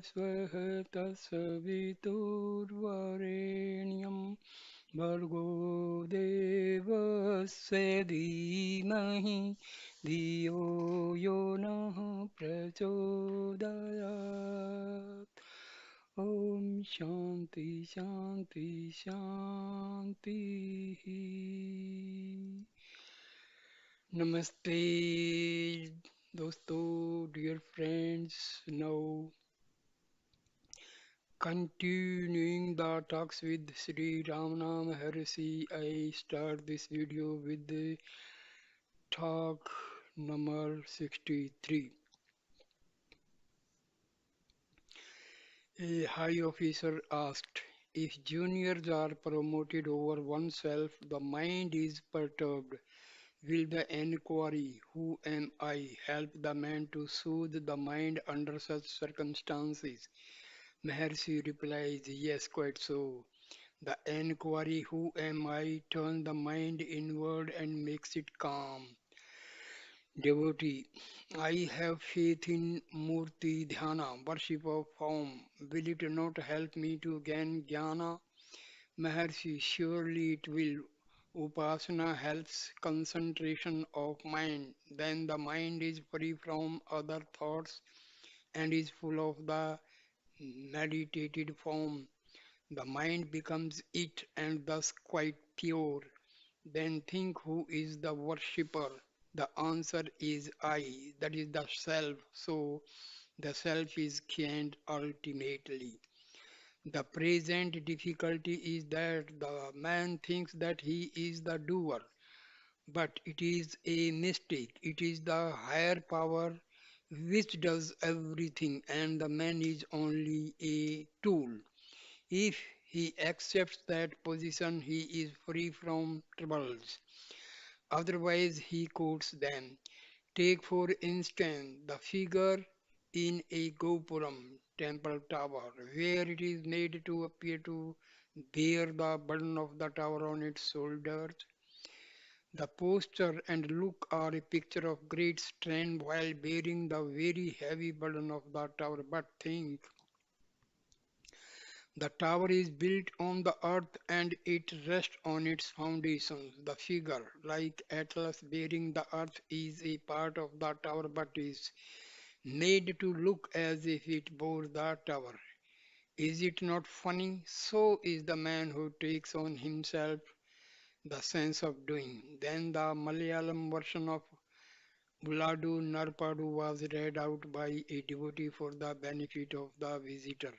स्वः तत्सवितुर्वरेण्यं भर्गो देवस्य धीमहि धियो यो नः प्रचोदयात्. Om Shanti Shanti Shanti. Namaste, dosto, dear friends. Now, continuing the talks with Sri Ramana Maharshi, I start this video with the talk number 63. A high officer asked, if juniors are promoted over oneself, the mind is perturbed. Will the enquiry, who am I, help the man to soothe the mind under such circumstances? Maharshi replies, yes, quite so. The enquiry, who am I, turns the mind inward and makes it calm. Devotee, I have faith in Murti Dhyana, worship of form. Will it not help me to gain jnana? Maharshi, surely it will. Upasana helps concentration of mind. Then the mind is free from other thoughts and is full of the meditated form. The mind becomes it and thus quite pure. Then think, who is the worshipper? The answer is I, that is the self. So the self is gained ultimately. The present difficulty is that the man thinks that he is the doer, but it is a mistake. It is the higher power which does everything, and the man is only a tool. If he accepts that position, he is free from troubles. Otherwise, he quotes them. Take, for instance, the figure in a Gopuram temple tower, where it is made to appear to bear the burden of the tower on its shoulders. The posture and look are a picture of great strength while bearing the very heavy burden of the tower. But think, the tower is built on the earth and it rests on its foundations. The figure, like Atlas bearing the earth, is a part of the tower but is made to look as if it bore the tower. Is it not funny? So is the man who takes on himself the sense of doing. Then the Malayalam version of Buladu Narpadu was read out by a devotee for the benefit of the visitor.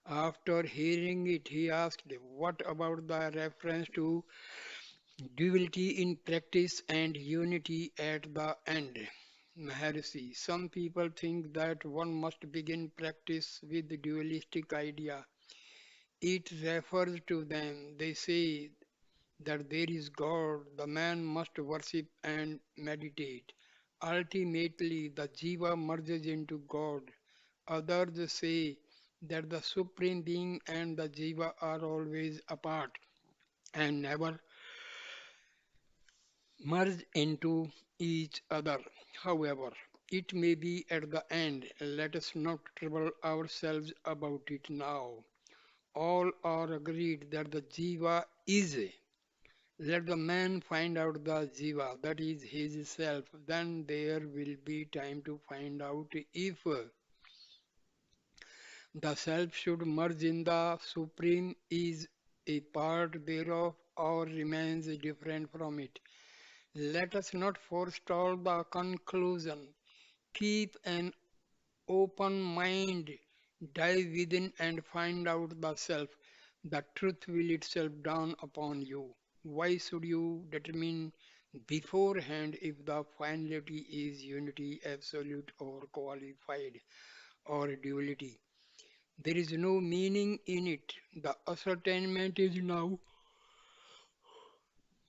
After hearing it, he asked, what about the reference to duality in practice and unity at the end? Maharshi, some people think that one must begin practice with the dualistic idea. It refers to them. They say that there is God, the man must worship and meditate. Ultimately, the jiva merges into God. Others say that the Supreme Being and the jiva are always apart and never merge into each other. However, it may be at the end. Let us not trouble ourselves about it now. All are agreed that the jiva is. Let the man find out the jiva, that is his self. Then there will be time to find out if the self should merge in the supreme, is a part thereof, or remains different from it. Let us not forestall the conclusion. Keep an open mind, dive within and find out the self. The truth will itself dawn upon you. Why should you determine beforehand if the finality is unity, absolute, or qualified, or duality? There is no meaning in it. The ascertainment is now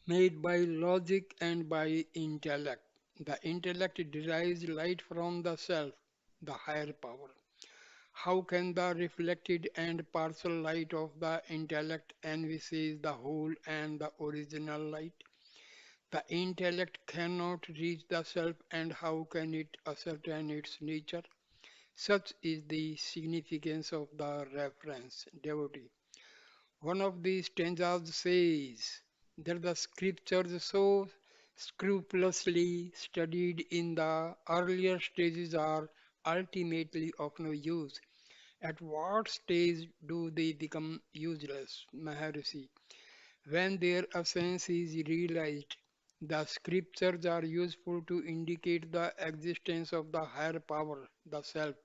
made by logic and by intellect. The intellect derives light from the self, the higher power. How can the reflected and partial light of the intellect envisage the whole and the original light? The intellect cannot reach the self, and how can it ascertain its nature? Such is the significance of the reference, devotee. One of these stanzas says that the scriptures so scrupulously studied in the earlier stages are ultimately of no use. At what stage do they become useless, Maharshi? When their essence is realized, the scriptures are useful to indicate the existence of the higher power, the self,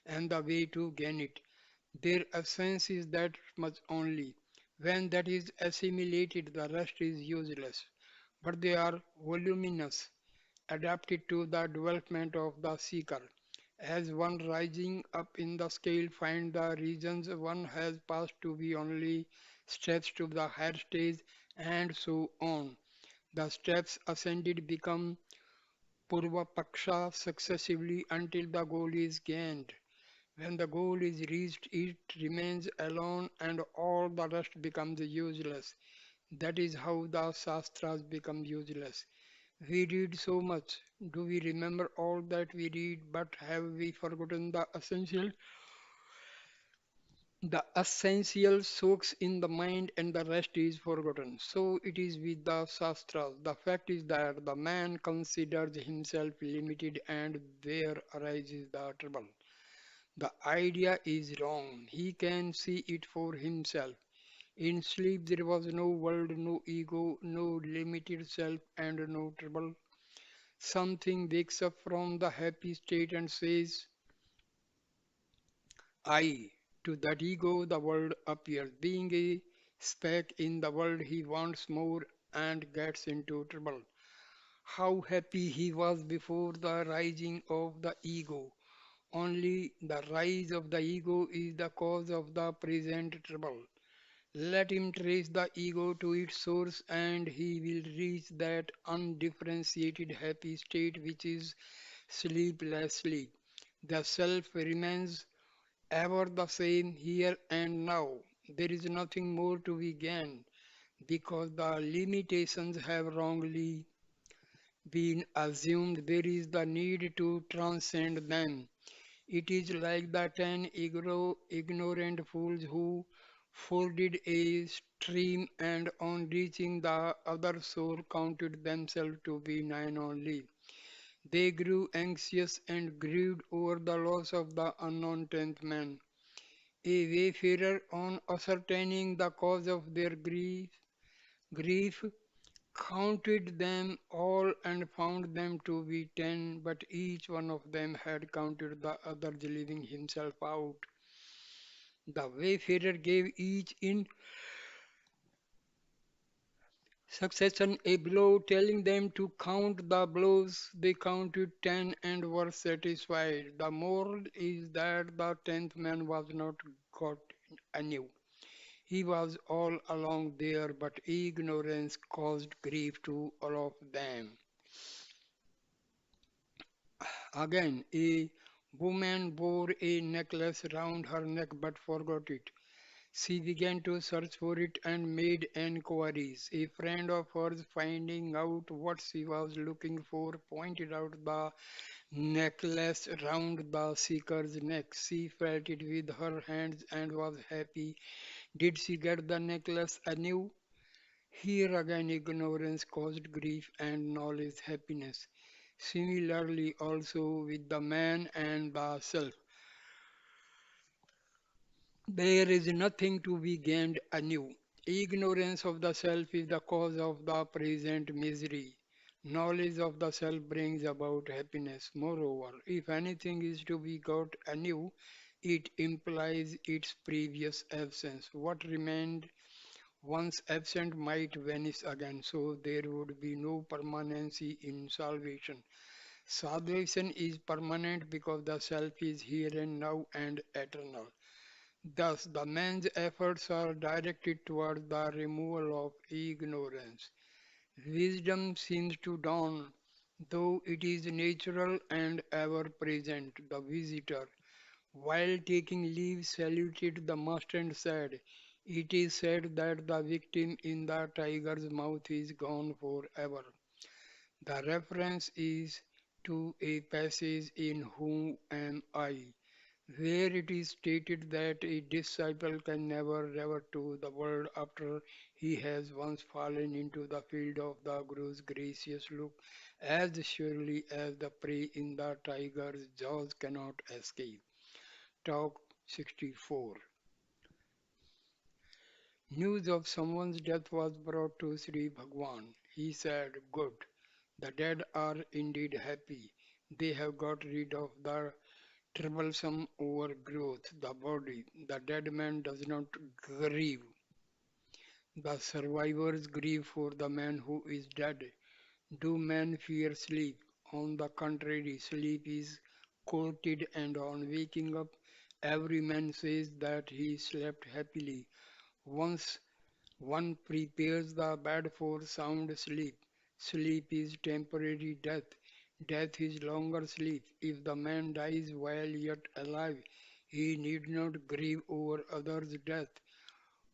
and the way to gain it. Their essence is that much only. When that is assimilated, the rest is useless. But they are voluminous, adapted to the development of the seeker. As one rising up in the scale finds the regions one has passed to be only steps to the higher stage, and so on. The steps ascended become purva paksha successively until the goal is gained. When the goal is reached, it remains alone and all the rest becomes useless. That is how the Shastras become useless. We read so much. Do we remember all that we read, but have we forgotten the essential? The essential soaks in the mind and the rest is forgotten. So it is with the Shastras. The fact is that the man considers himself limited and there arises the trouble. The idea is wrong. He can see it for himself. In sleep there was no world, no ego, no limited self, and no trouble. Something wakes up from the happy state and says, I. To that ego, the world appears. Being a speck in the world, he wants more and gets into trouble. How happy he was before the rising of the ego. Only the rise of the ego is the cause of the present trouble. Let him trace the ego to its source and he will reach that undifferentiated happy state which is sleeplessly. The self remains ever the same here and now. There is nothing more to be gained because the limitations have wrongly been assumed. There is the need to transcend them. It is like the ten ignorant fools who forded a stream and on reaching the other shore counted themselves to be nine only. They grew anxious and grieved over the loss of the unknown tenth man. A wayfarer, on ascertaining the cause of their grief, counted them all and found them to be ten, but each one of them had counted the others, leaving himself out. The wayfarer gave each in succession a blow, telling them to count the blows. They counted ten and were satisfied. The moral is that the tenth man was not got anew. He was all along there, but ignorance caused grief to all of them. Again, a woman wore a necklace round her neck but forgot it. She began to search for it and made enquiries. A friend of hers, finding out what she was looking for, pointed out the necklace round the seeker's neck. She felt it with her hands and was happy. Did she get the necklace anew? Here again ignorance caused grief and knowledge happiness. Similarly also with the man and the self. There is nothing to be gained anew. Ignorance of the self is the cause of the present misery. Knowledge of the self brings about happiness. Moreover, if anything is to be got anew, it implies its previous absence. What remained once absent might vanish again, so there would be no permanency in salvation. Salvation is permanent because the self is here and now and eternal. Thus, the man's efforts are directed toward the removal of ignorance. Wisdom seems to dawn, though it is natural and ever present. The visitor, while taking leave, saluted the master and said, it is said that the victim in the tiger's mouth is gone forever. The reference is to a passage in Who Am I? where it is stated that a disciple can never revert to the world after he has once fallen into the field of the Guru's gracious look, as surely as the prey in the tiger's jaws cannot escape. Talk 64. News of someone's death was brought to Sri Bhagwan. He said, "Good, the dead are indeed happy. They have got rid of the troublesome overgrowth, the body. The dead man does not grieve. The survivors grieve for the man who is dead. Do men fear sleep? On the contrary, sleep is courted, and on waking up, every man says that he slept happily. Once one prepares the bed for sound sleep. Sleep is temporary death. Death is longer sleep. If the man dies while yet alive, he need not grieve over others' death.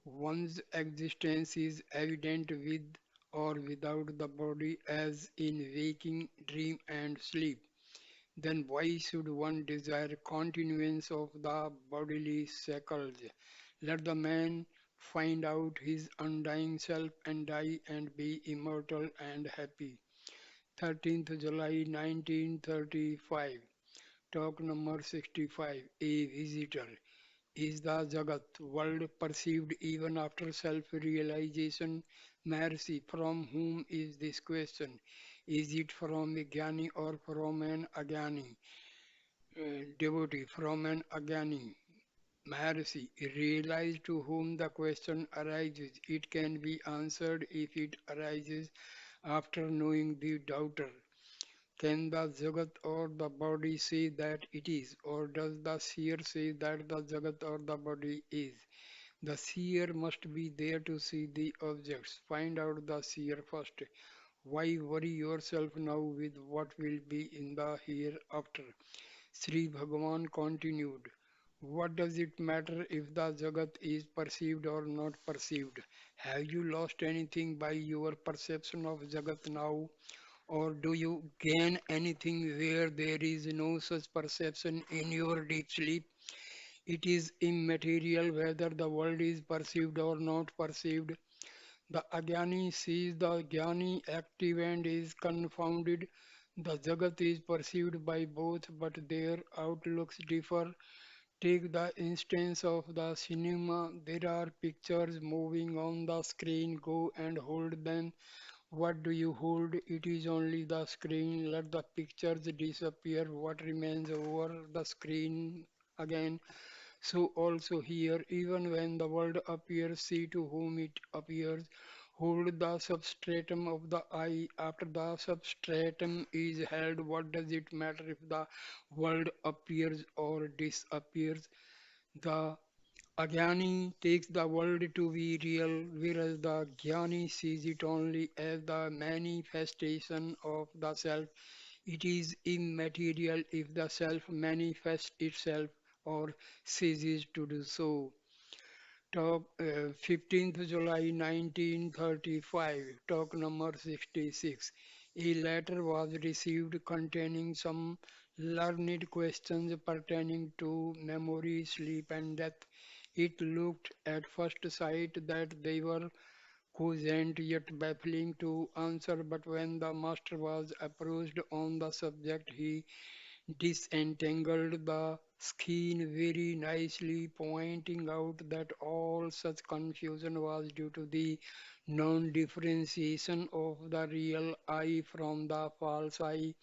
One's existence is evident with or without the body, as in waking, dream, and sleep. Then why should one desire continuance of the bodily shackles? Let the man find out his undying self and die and be immortal and happy. 13th July 1935. Talk number 65. A visitor. Is the Jagat world perceived even after self-realization? Mercy, from whom is this question? Is it from a Jnani or from an Agyani? Devotee, from an Agyani. Maharshi, realize to whom the question arises. It can be answered if it arises after knowing the doubter. Can the Jagat or the body say that it is, or does the seer say that the Jagat or the body is? The seer must be there to see the objects. Find out the seer first. Why worry yourself now with what will be in the hereafter? Sri Bhagavan continued, what does it matter if the Jagat is perceived or not perceived? Have you lost anything by your perception of Jagat now? Or do you gain anything where there is no such perception in your deep sleep? It is immaterial whether the world is perceived or not perceived. The Agyani sees the Jnani active and is confounded. The Jagat is perceived by both, but their outlooks differ. Take the instance of the cinema. There are pictures moving on the screen. Go and hold them. What do you hold? It is only the screen. Let the pictures disappear. What remains over the screen again? So also here, even when the world appears, see to whom it appears. Hold the substratum of the eye. After the substratum is held, what does it matter if the world appears or disappears? The Agyani takes the world to be real, whereas the Jnani sees it only as the manifestation of the self. It is immaterial if the self manifests itself or ceases to do so. Talk 15th July 1935, talk number 66. A letter was received containing some learned questions pertaining to memory, sleep, and death. It looked at first sight that they were cogent yet baffling to answer, but when the master was approached on the subject, he disentangled the skein very nicely, pointing out that all such confusion was due to the non-differentiation of the real I from the false I.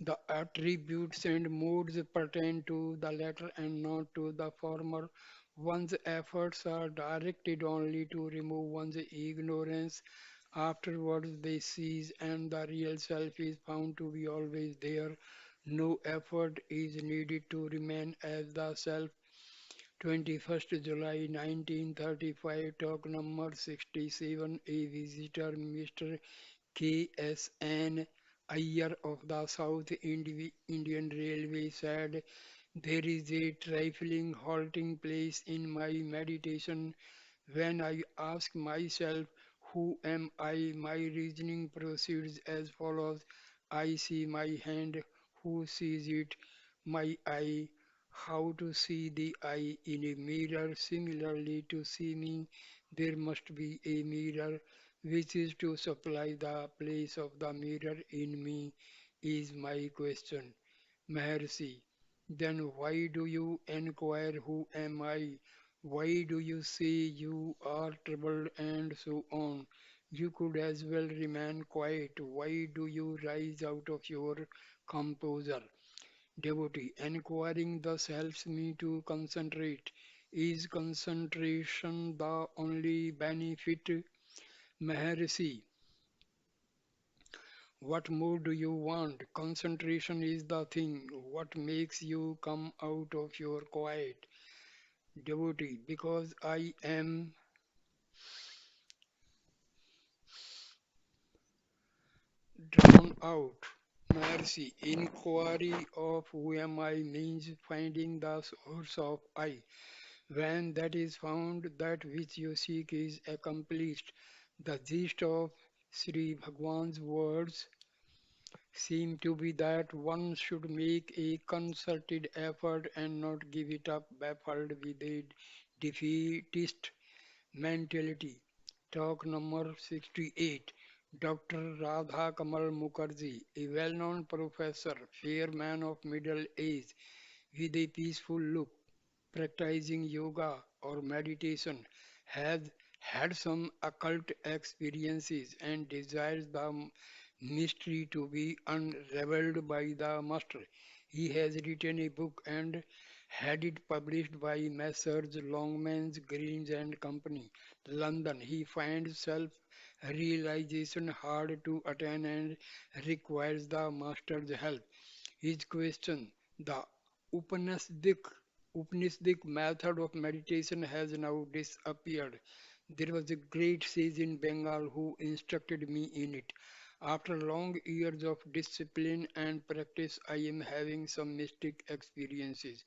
The attributes and modes pertain to the latter and not to the former. One's efforts are directed only to remove one's ignorance. Afterwards, they cease, and the real self is found to be always there. No effort is needed to remain as the self. 21st July 1935, talk number 67. A visitor, Mr. K.S.N. Iyer of the South Indian Railway said, there is a trifling halting place in my meditation when I ask myself, who am I? My reasoning proceeds as follows. I see my hand. Who sees it? My eye. how to see the eye in a mirror. Similarly, to see me, there must be a mirror which is to supply the place of the mirror in me, is my question. Maharshi, then why do you inquire who am I? Why do you say you are troubled and so on? You could as well remain quiet. Why do you rise out of your composure? Devotee, inquiring thus helps me to concentrate. Is concentration the only benefit? Maharshi, what more do you want? Concentration is the thing. What makes you come out of your quiet? Devotee, because I am drawn out. Mercy, inquiry of who am I means finding the source of I. When that is found, that which you seek is accomplished. The gist of Sri Bhagwan's words seem to be that one should make a concerted effort and not give it up baffled with a defeatist mentality. Talk number 68. Dr. Radha Kamal Mukherjee, a well-known professor, fair man of middle age, with a peaceful look, practicing yoga or meditation, has had some occult experiences and desires the mystery to be unraveled by the master. He has written a book and had it published by Messrs. Longmans, Greens and Company, London. He finds self-realization hard to attain and requires the master's help. His question, the Upanishadic, Upanishadic method of meditation has now disappeared. There was a great sage in Bengal who instructed me in it. After long years of discipline and practice, I am having some mystic experiences.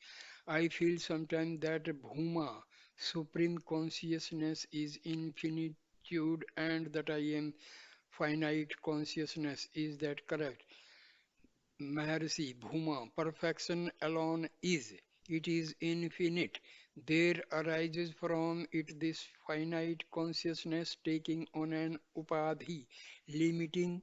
I feel sometimes that Bhuma, supreme consciousness, is infinitude and that I am finite consciousness. Is that correct? Maharshi, Bhuma, perfection alone is. It is infinite. There arises from it this finite consciousness taking on an upadhi, limiting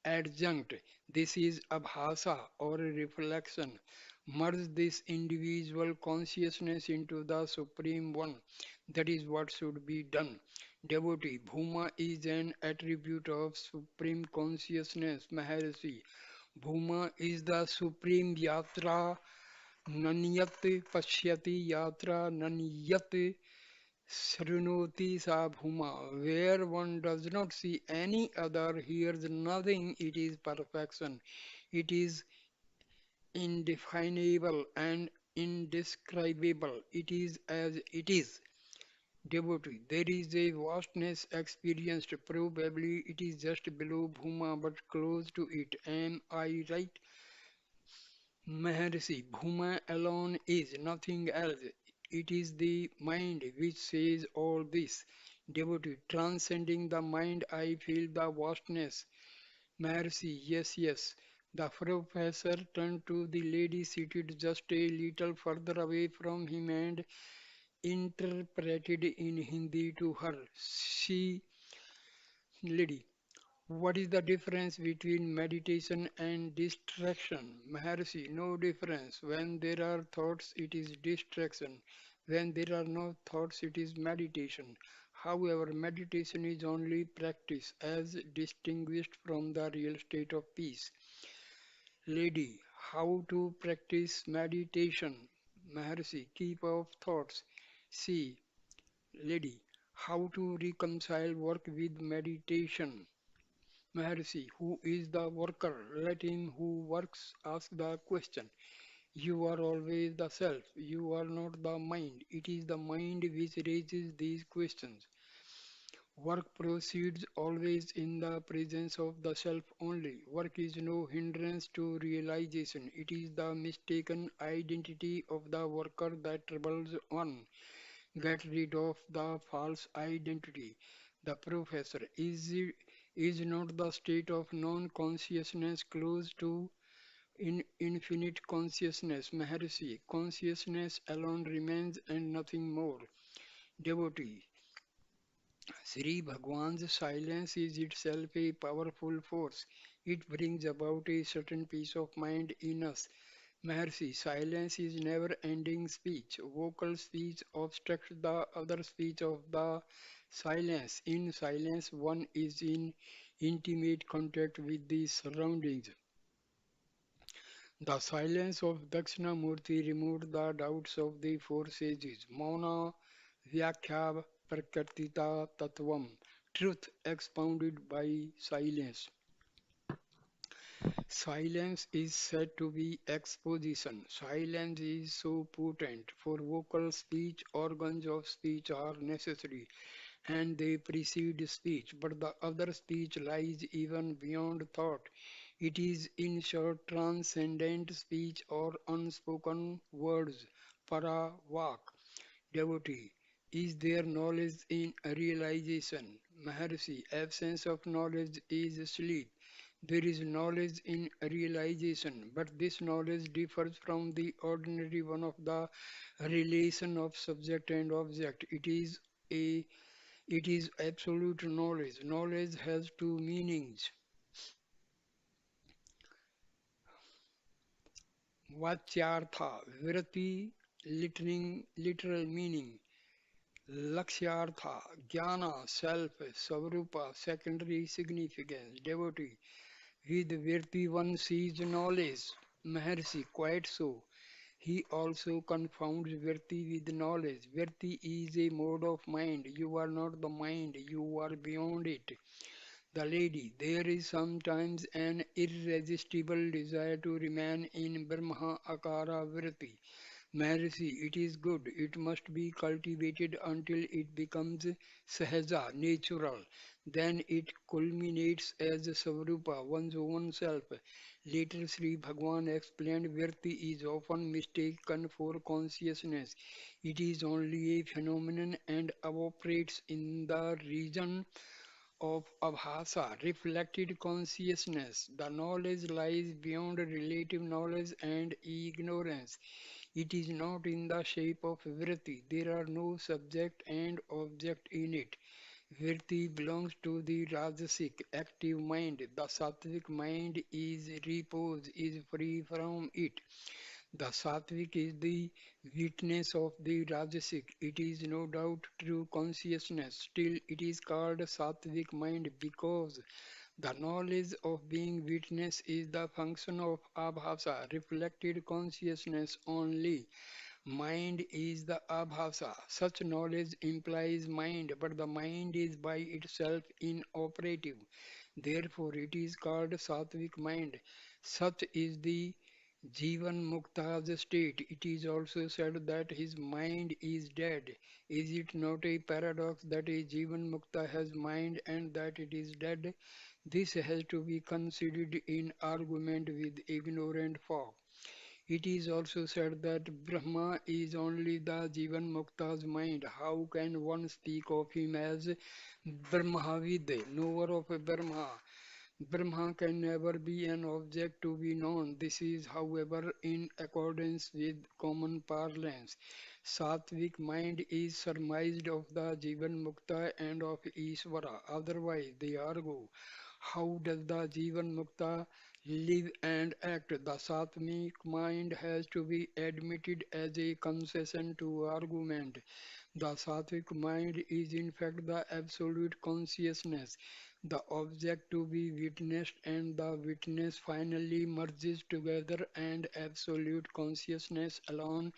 adjunct. This is abhasa or a reflection. Merge this individual consciousness into the Supreme One. That is what should be done. Devotee, Bhuma is an attribute of Supreme Consciousness, Maharshi. Bhuma is the supreme yatra, nanyat pashyati yatra, nanyat shrunoti sa bhuma. Where one does not see any other, hears nothing, it is perfection. It is indefinable and indescribable. It is as it is. Devotee, there is a vastness experienced. Probably it is just below Bhuma but close to it. Am I right? Maharshi, Bhuma alone is nothing else. It is the mind which says all this. Devotee, transcending the mind, I feel the vastness. Maharshi, yes, yes. The professor turned to the lady seated just a little further away from him and interpreted in Hindi to her. She, lady, what is the difference between meditation and distraction? Maharshi, no difference. When there are thoughts, it is distraction. When there are no thoughts, it is meditation. However, meditation is only practice as distinguished from the real state of peace. Lady, how to practice meditation? Maharshi, keep off thoughts. See, lady, how to reconcile work with meditation? Maharshi, who is the worker? Let him who works ask the question. You are always the self. You are not the mind. It is the mind which raises these questions. Work proceeds always in the presence of the self only. Work is no hindrance to realization. It is the mistaken identity of the worker that troubles one. Get rid of the false identity. The professor is not the state of non-consciousness close to infinite consciousness. Maharshi, consciousness alone remains and nothing more. Devotee, Sri Bhagwan's silence is itself a powerful force. It brings about a certain peace of mind in us. Maharshi, silence is never ending speech. Vocal speech obstructs the other speech of the silence. In silence, one is in intimate contact with the surroundings. The silence of Dakshinamurti removed the doubts of the four sages. Mauna Vyakhya Prakartita Tattvam. Truth expounded by silence. Silence is said to be exposition. Silence is so potent, for vocal speech, organs of speech are necessary and they precede speech, but the other speech lies even beyond thought. It is, in short, transcendent speech or unspoken words, para vak. Devotee, is there knowledge in realization? Maharshi, absence of knowledge is sleep. There is knowledge in realization, but this knowledge differs from the ordinary one of the relation of subject and object. A it is absolute knowledge. Knowledge has two meanings. Vachyartha, vritti, literal meaning. Lakshyartha, jnana, self, svarupa, secondary significance. Devotee, with vritti one sees knowledge. Maharshi, quite so. He also confounds vritti with knowledge. Vritti is a mode of mind. You are not the mind, you are beyond it. The lady, there is sometimes an irresistible desire to remain in Brahma Akara Vritti. Maharishi, it is good. It must be cultivated until it becomes sahaja, natural. Then it culminates as Svarupa, one's own self. Later, Sri Bhagwan explained Virti is often mistaken for consciousness. It is only a phenomenon and operates in the region of Abhasa, reflected consciousness. The knowledge lies beyond relative knowledge and ignorance. It is not in the shape of vritti. There are no subject and object in it. Vritti belongs to the Rajasic, active mind. The Sattvic mind is repose, is free from it. The Sattvic is the witness of the Rajasic. It is no doubt true consciousness. Still, it is called Sattvic mind because the knowledge of being witness is the function of abhasa, reflected consciousness only. Mind is the abhasa. Such knowledge implies mind, but the mind is by itself inoperative. Therefore, it is called sattvic mind. Such is the Jivan Mukta's state. It is also said that his mind is dead. Is it not a paradox that a Jivan Mukta has mind and that it is dead? This has to be considered in argument with ignorant folk. It is also said that Brahma is only the Jivan Mukta's mind. How can one speak of him as Brahmavid, knower of Brahma? Brahma can never be an object to be known. This is, however, in accordance with common parlance. Sattvic mind is surmised of the Jivan Mukta and of Ishvara. Otherwise, they argue. How does the Jivan Mukta live and act? The Sattvic mind has to be admitted as a concession to argument. The Sattvic mind is in fact the absolute consciousness, the object to be witnessed, and the witness finally merges together, and absolute consciousness alone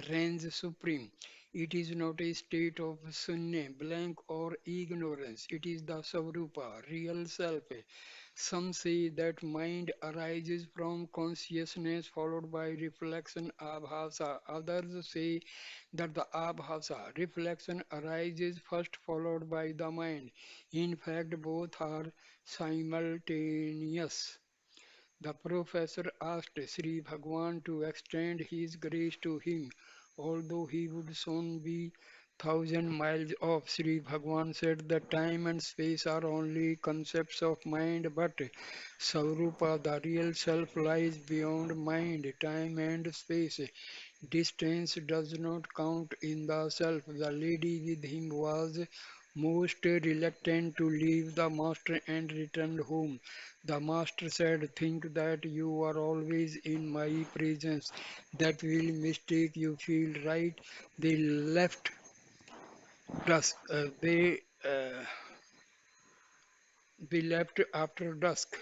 reigns supreme. It is not a state of sunne, blank or ignorance. It is the Savrupa, real self. Some say that mind arises from consciousness followed by reflection abhasa. Others say that the abhasa, reflection, arises first followed by the mind. In fact, both are simultaneous. The professor asked Sri Bhagwan to extend his grace to him, although he would soon be thousand miles off. Sri Bhagwan said that time and space are only concepts of mind, but Sarupa, the real self, lies beyond mind, time, and space. Distance does not count in the self. The lady with him was most reluctant to leave the master and returned home. The master said, think that you are always in my presence. That will mistake you feel right. They left dusk. They left after dusk.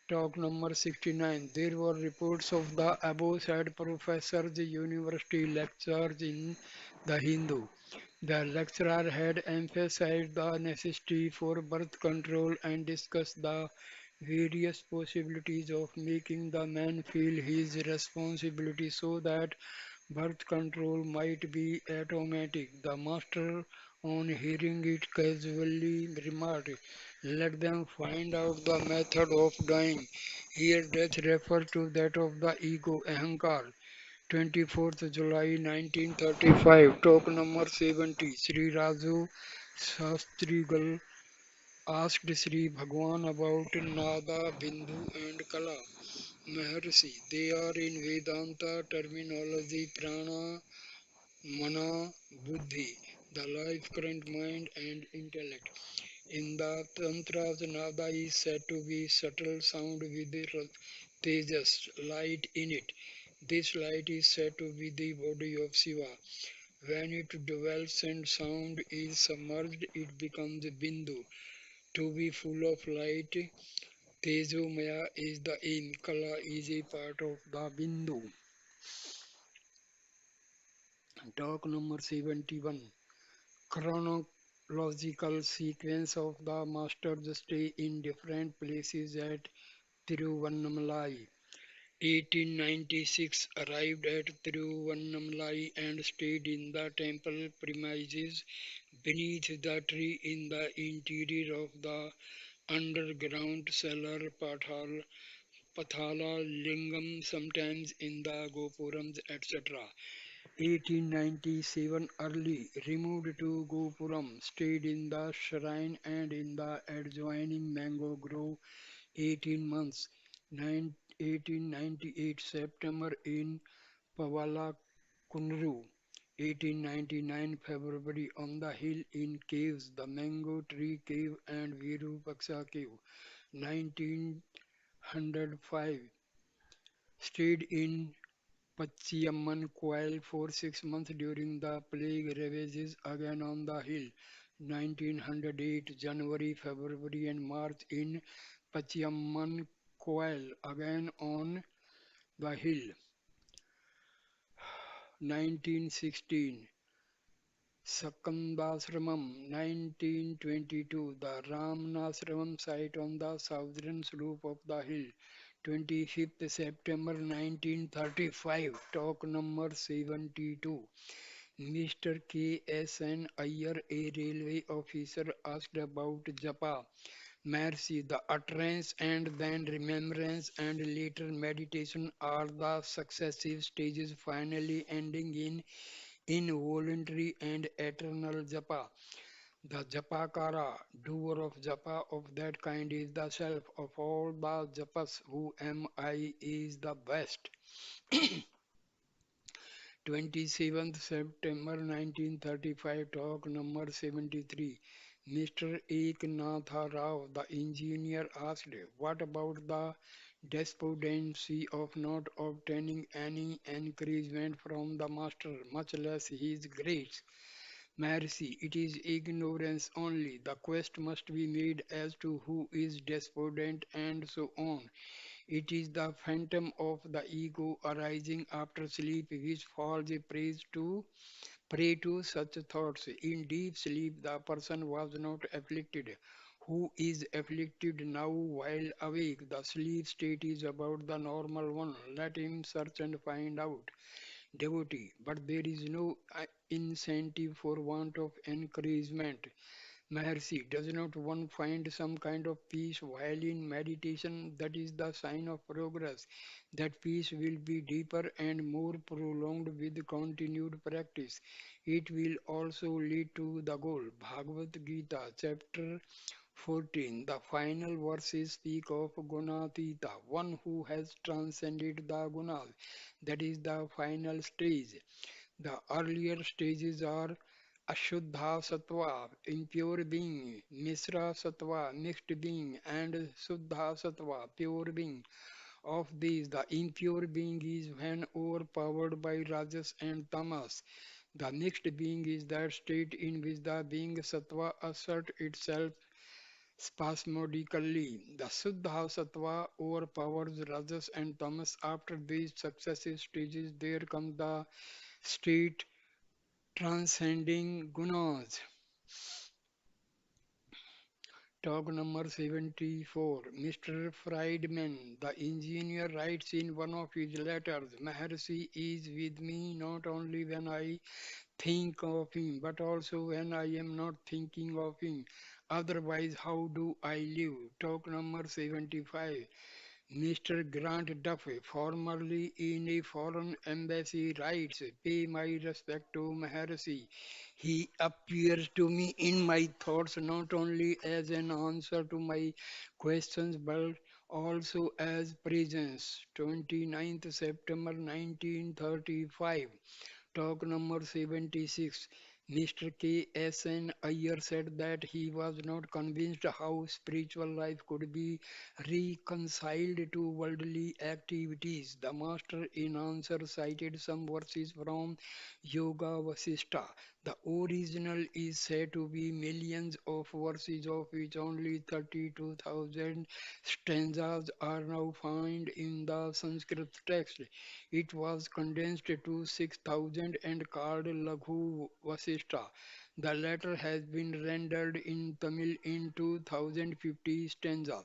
Talk number 69. There were reports of the above said professors, university lectures in the Hindu. The lecturer had emphasized the necessity for birth control and discussed the various possibilities of making the man feel his responsibility so that birth control might be automatic. The master, on hearing it, casually remarked, let them find out the method of dying. Here, death refers to that of the ego, Ahankar. 24th July 1935, talk number 70. Sri Raju Shastrigal asked Sri Bhagwan about Nada, Bindu, and Kala. Maharshi, they are in Vedanta terminology prana, mana, buddhi, the life, current mind, and intellect. In the Tantras, Nada is said to be subtle sound with tejas, light in it. This light is said to be the body of Shiva. When it dwells and sound is submerged, it becomes Bindu. To be full of light, Tejomaya is the aim. Kala is a part of the Bindu. Talk number 71. Chronological sequence of the master's stay in different places at Tiruvannamalai. 1896 arrived at Tiruvannamalai and stayed in the temple premises beneath the tree in the interior of the underground cellar Pathala Lingam, sometimes in the Gopurams, etc. 1897 early removed to Gopuram, stayed in the shrine and in the adjoining mango grove 18 months. 1898 September in Pavala Kunru. 1899 February on the hill in caves, the Mango Tree Cave and Virupaksa Cave. 1905 stayed in Pachiamman Coil for 6 months during the plague ravages again on the hill. 1908 January, February and March in Pachiamman Coil again on the hill. 1916 Sakandasramam. 1922 the Ramanasramam site on the southern slope of the hill. 25th September 1935 talk number 72. Mr. K.S.N. Iyer, a railway officer, asked about Japa. Mercy, the utterance and then remembrance and later meditation are the successive stages finally ending in involuntary and eternal japa. The japakara, doer of japa of that kind is the self of all the japas. Who am I is the best. 27th September 1935, talk number 73. Mr. Eknatha Rao, the engineer, asked, what about the despondency of not obtaining any encouragement from the master, much less his grace? Mercy, it is ignorance only. The quest must be made as to who is despondent and so on. It is the phantom of the ego arising after sleep which falls prey to such thoughts. In deep sleep the person was not afflicted. Who is afflicted now while awake? The sleep state is about the normal one. Let him search and find out. Devotee, but there is no incentive for want of encouragement. Maharshi, does not one find some kind of peace while in meditation? That is the sign of progress. That peace will be deeper and more prolonged with continued practice. It will also lead to the goal. Bhagavad Gita, chapter 14. The final verses speak of Gunatita, one who has transcended the Gunas. That is the final stage. The earlier stages are Ashuddha Sattva, impure being, Misra Sattva, mixed being, and Suddha Sattva, pure being. Of these, the impure being is when overpowered by Rajas and Tamas. The mixed being is that state in which the being Sattva asserts itself spasmodically. The Suddha Sattva overpowers Rajas and Tamas. After these successive stages, there comes the state transcending gunas. Talk number 74. Mr. Friedman, the engineer, writes in one of his letters, Maharshi is with me not only when I think of him, but also when I am not thinking of him. Otherwise, how do I live? Talk number 75. Mr. Grant Duffy, formerly in a foreign embassy, writes, Pay my respect to Maharshi. He appears to me in my thoughts not only as an answer to my questions but also as presence. 29th September 1935. Talk number 76. Mr. K. S. N. Iyer said that he was not convinced how spiritual life could be reconciled to worldly activities. The master, in answer, cited some verses from Yoga Vasistha. The original is said to be millions of verses, of which only 32,000 stanzas are now found in the Sanskrit text. It was condensed to 6,000 and called Laghu Vasistha. The latter has been rendered in Tamil in 2050 stanzas.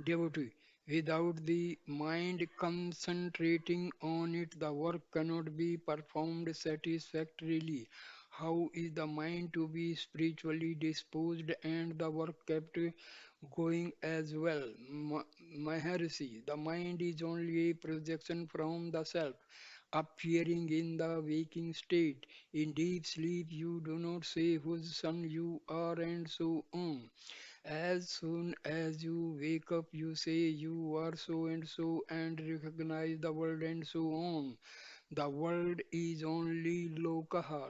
Devotee, without the mind concentrating on it, the work cannot be performed satisfactorily. How is the mind to be spiritually disposed and the work kept going as well? Maharshi, the mind is only a projection from the self, appearing in the waking state. In deep sleep, you do not say whose son you are, and so on. As soon as you wake up, you say you are so and so and recognize the world and so on. The world is only lokaha,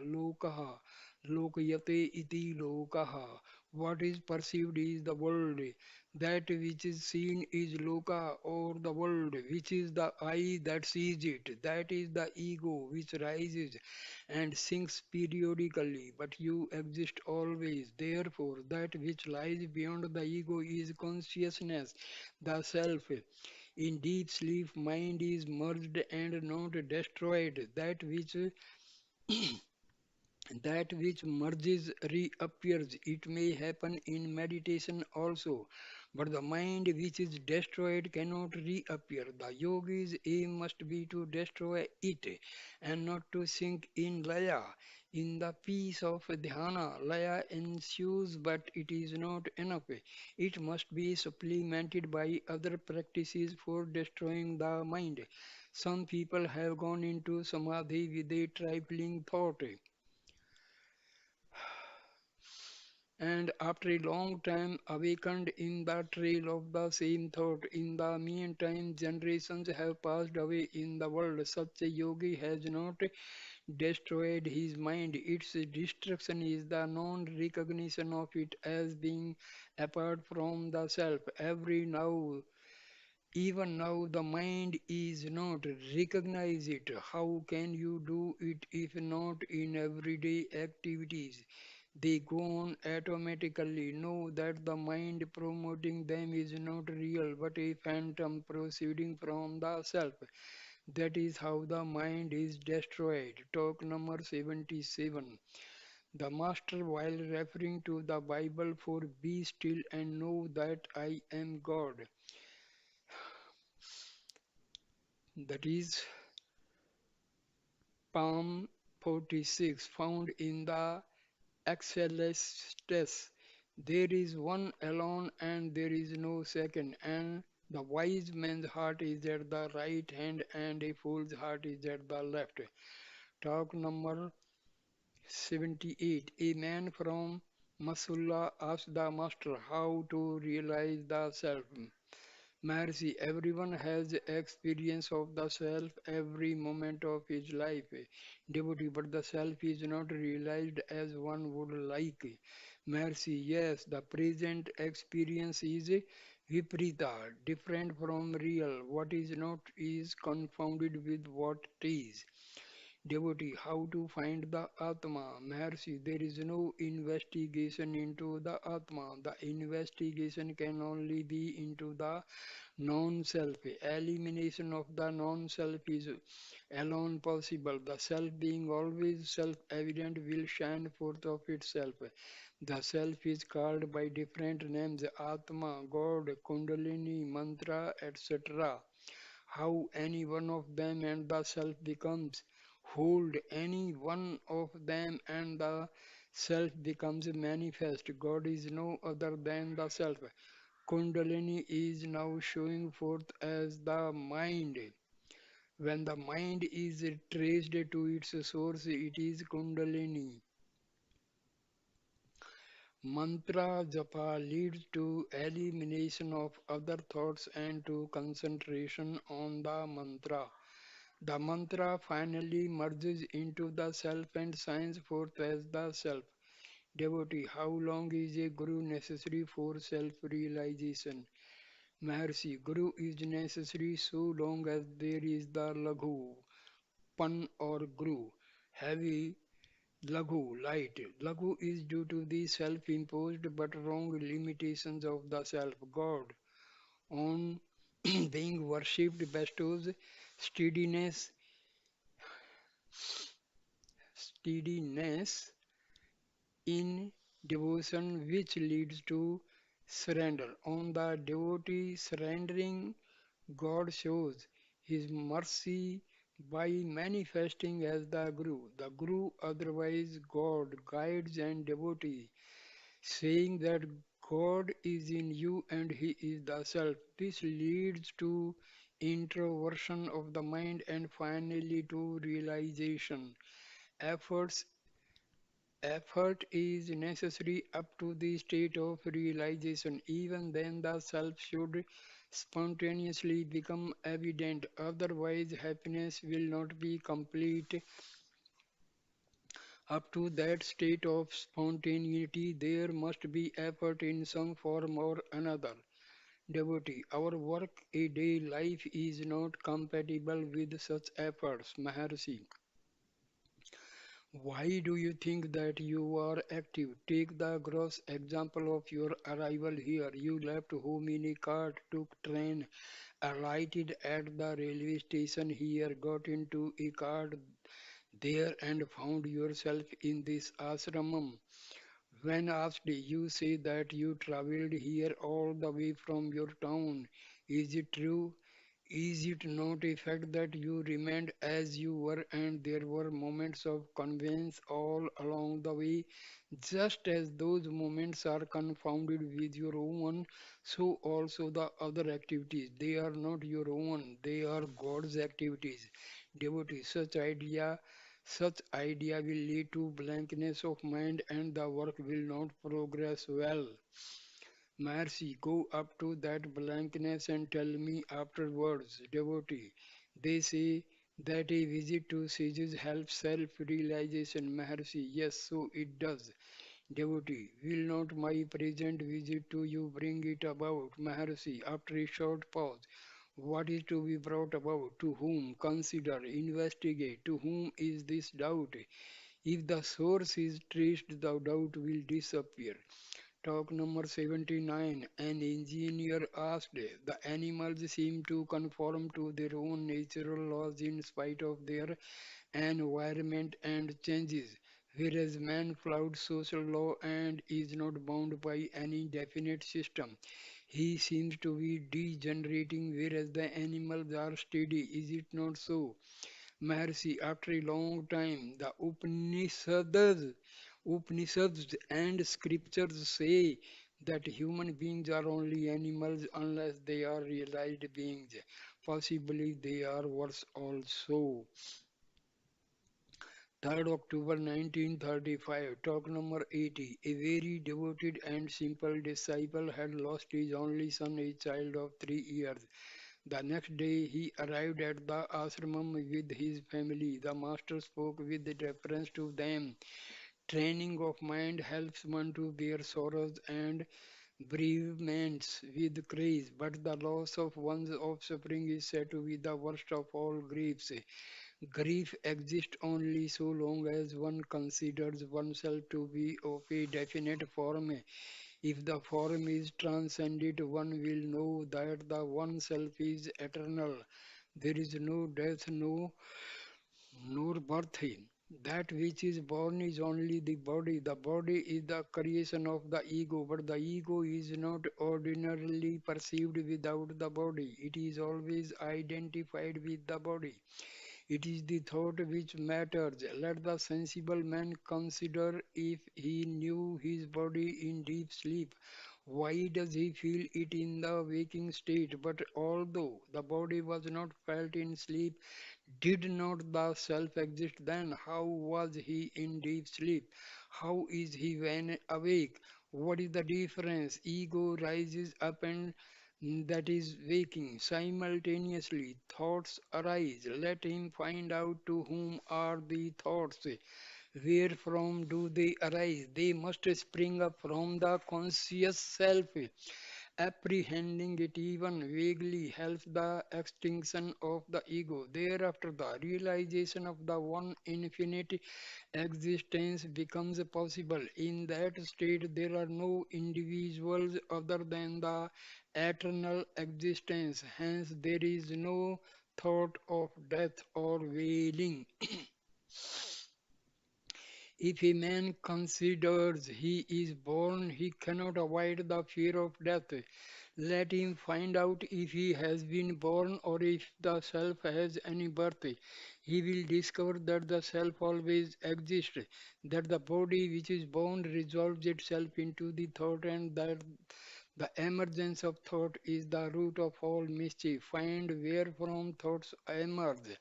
lokayate iti lokaha. What is perceived is the world. That which is seen is loka or the world, which is the eye that sees it. That is the ego which rises and sinks periodically, but you exist always. Therefore, that which lies beyond the ego is consciousness, the self. In deep sleep, mind is merged and not destroyed. That which merges reappears. It may happen in meditation also, but the mind which is destroyed cannot reappear. The yogi's aim must be to destroy it and not to sink in laya. In the peace of dhyana, laya ensues, but it is not enough. It must be supplemented by other practices for destroying the mind. Some people have gone into samadhi with a trifling thought, and after a long time awakened in the trail of the same thought. In the meantime, generations have passed away in the world. Such a yogi has not destroyed his mind. Its destruction is the non recognition of it as being apart from the self. Every now even now, the mind is not. Recognize it. How can you do it if not in everyday activities? They go on automatically. Know that the mind promoting them is not real but a phantom proceeding from the self. That is how the mind is destroyed. Talk number 77. The Master, while referring to the Bible for be still and know that I am God, that is Psalm 46, found in the Ecclesiastes. There is one alone and there is no second, and the wise man's heart is at the right hand and a fool's heart is at the left. Talk number 78. A man from Masulla asked the master how to realize the self. Mercy, everyone has experience of the self every moment of his life. Devotee, but the self is not realized as one would like. Mercy, yes, the present experience is viparita, different from real. What is not is confounded with what is. Devotee, how to find the Atma? Maharshi, there is no investigation into the Atma. The investigation can only be into the non-self. Elimination of the non-self is alone possible. The self being always self-evident will shine forth of itself. The self is called by different names, Atma, God, Kundalini, Mantra, etc. How any one of them and the self becomes hold any one of them and the self becomes manifest. God is no other than the self. Kundalini is now showing forth as the mind. When the mind is traced to its source, it is Kundalini. Mantra japa leads to elimination of other thoughts and to concentration on the mantra. The mantra finally merges into the self and shines forth as the self. Devotee, how long is a guru necessary for self realization? Maharshi, Guru is necessary so long as there is the Laghu, Pan or Guru, heavy, Laghu, light. Laghu is due to the self-imposed but wrong limitations of the self. God, on being worshipped, bestows steadiness, steadiness in devotion which leads to surrender. On the devotee surrendering, God shows His mercy by manifesting as the Guru. The Guru, otherwise God, guides and devotee, saying that God is in you and He is the Self. This leads to introversion of the mind and finally to realization. Efforts Effort is necessary up to the state of realization. Even then, the self should spontaneously become evident. Otherwise, happiness will not be complete. Up to that state of spontaneity, there must be effort in some form or another. Devotee, our work a day life is not compatible with such efforts. Maharshi. Why do you think that you are active? Take the gross example of your arrival here. You left home in a cart, took train, alighted at the railway station here, got into a cart there and found yourself in this ashramam. When asked, you say that you traveled here all the way from your town. Is it true? Is it not a fact that you remained as you were and there were moments of conveyance all along the way? Just as those moments are confounded with your own, so also the other activities. They are not your own, they are God's activities. Devotee, such idea will lead to blankness of mind and the work will not progress well. Mercy, go up to that blankness and tell me afterwards, devotee. They say that a visit to sages helps self-realization. Maharshi, yes, so it does. Devotee, will not my present visit to you bring it about? Maharshi, after a short pause, what is to be brought about? To whom? Consider, investigate. To whom is this doubt? If the source is traced, the doubt will disappear. Talk number 79. An engineer asked, the animals seem to conform to their own natural laws in spite of their environment and changes, whereas man flouts social law and is not bound by any definite system. He seems to be degenerating, whereas the animals are steady. Is it not so? Maharshi, after a long time, the Upanishads and scriptures say that human beings are only animals unless they are realized beings. Possibly they are worse also. 3rd October 1935, talk number 80. A very devoted and simple disciple had lost his only son, a child of 3 years. The next day he arrived at the ashram with his family. The master spoke with reference to them. Training of mind helps one to bear sorrows and bereavements with grace, but the loss of one's offspring is said to be the worst of all griefs. Grief exists only so long as one considers oneself to be of a definite form. If the form is transcended, one will know that the oneself is eternal. There is no death, no nor birth. That which is born is only the body. The body is the creation of the ego, but the ego is not ordinarily perceived without the body. It is always identified with the body. It is the thought which matters. Let the sensible man consider if he knew his body in deep sleep. Why does he feel it in the waking state? But although the body was not felt in sleep, did not the self exist then? How was he in deep sleep? How is he when awake? What is the difference? Ego rises up and that is waking. Simultaneously, thoughts arise. Let him find out to whom are the thoughts. Where from do they arise? They must spring up from the conscious self. Apprehending it even vaguely helps the extinction of the ego. Thereafter, the realization of the one infinite existence becomes possible. In that state, there are no individuals other than the eternal existence. Hence, there is no thought of death or wailing. If a man considers he is born, he cannot avoid the fear of death. Let him find out if he has been born or if the self has any birth. He will discover that the self always exists, that the body which is born resolves itself into the thought, and that the emergence of thought is the root of all mischief. Find where from thoughts emerge.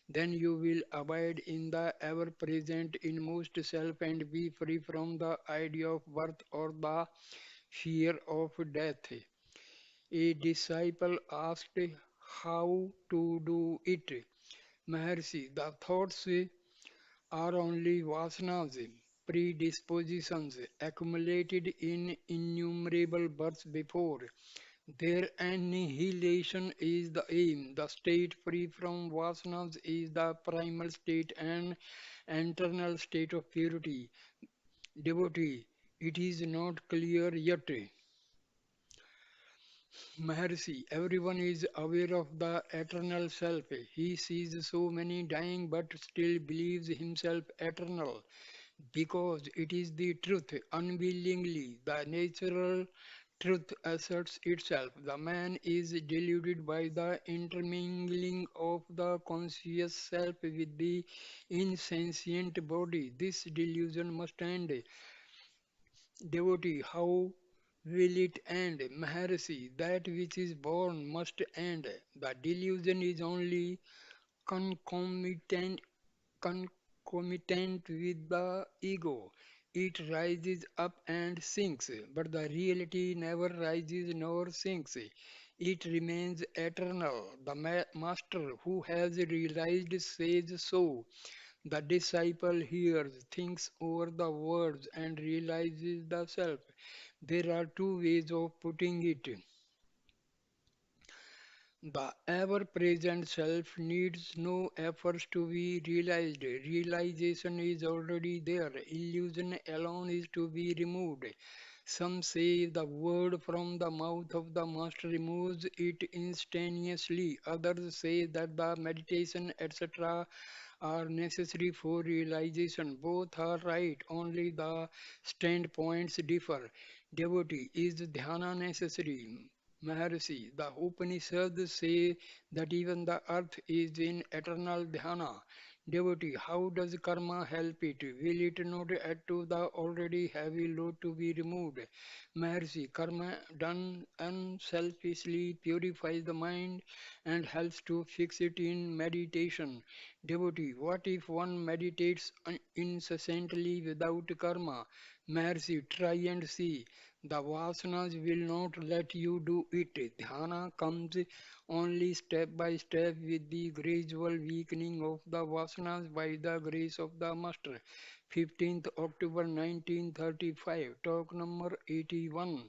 Then you will abide in the ever present inmost self and be free from the idea of birth or the fear of death. A disciple asked how to do it. Maharshi, the thoughts are only vasanas, predispositions accumulated in innumerable births before. Their annihilation is the aim. The state free from vasanas is the primal state and eternal state of purity. Devotee, it is not clear yet. Maharshi, everyone is aware of the eternal self. He sees so many dying but still believes himself eternal because it is the truth. Unwillingly, the natural truth asserts itself. The man is deluded by the intermingling of the conscious self with the insentient body. This delusion must end. Devotee, how will it end? Maharshi, that which is born must end. The delusion is only concomitant, concomitant with the ego. It rises up and sinks, but the reality never rises nor sinks. It remains eternal. The master who has realized says so. The disciple hears, thinks over the words, and realizes the self. There are two ways of putting it. The ever present self needs no efforts to be realized. Realization is already there. Illusion alone is to be removed. Some say the word from the mouth of the master removes it instantaneously. Others say that the meditation, etc., are necessary for realization. Both are right, only the standpoints differ. Devotee, is dhyana necessary? Maharshi, the Upanishads say that even the earth is in eternal dhyana. Devotee, how does karma help it? Will it not add to the already heavy load to be removed? Maharshi, karma done unselfishly purifies the mind and helps to fix it in meditation. Devotee, what if one meditates incessantly without karma? Maharshi, try and see. The vasanas will not let you do it. Dhyana comes only step by step with the gradual weakening of the vasanas by the grace of the Master. 15th October 1935, talk number 81.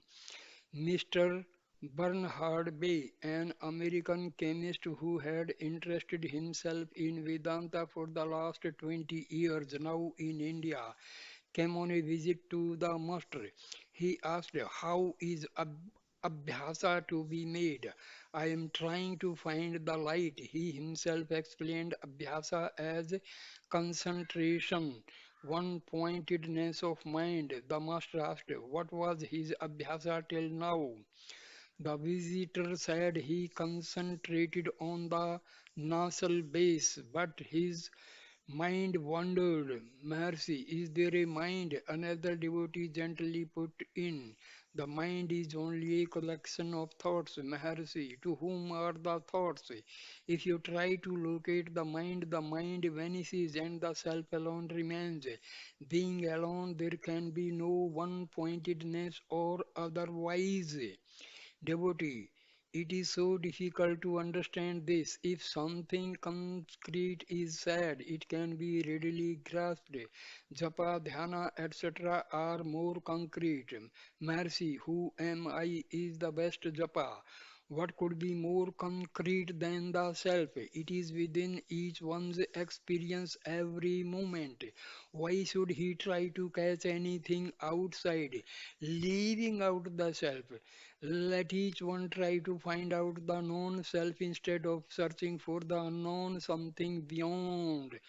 Mr. Bernhard Bay, an American chemist who had interested himself in Vedanta for the last 20 years, now in India, came on a visit to the master. He asked, how is Abhyasa to be made? I am trying to find the light. He himself explained Abhyasa as concentration, one pointedness of mind. The master asked, what was his Abhyasa till now? The visitor said he concentrated on the nasal base, but his mind wandered. Mercy, is there a mind? Another devotee gently put in. The mind is only a collection of thoughts. Maharshi, to whom are the thoughts? If you try to locate the mind vanishes and the self alone remains. Being alone, there can be no one pointedness or otherwise. Devotee, it is so difficult to understand this. If something concrete is said, it can be readily grasped. Japa, dhyana, etc. are more concrete. Mercy, who am I, is the best japa. What could be more concrete than the self? It is within each one's experience every moment. Why should he try to catch anything outside, leaving out the self? Let each one try to find out the known self instead of searching for the unknown something beyond.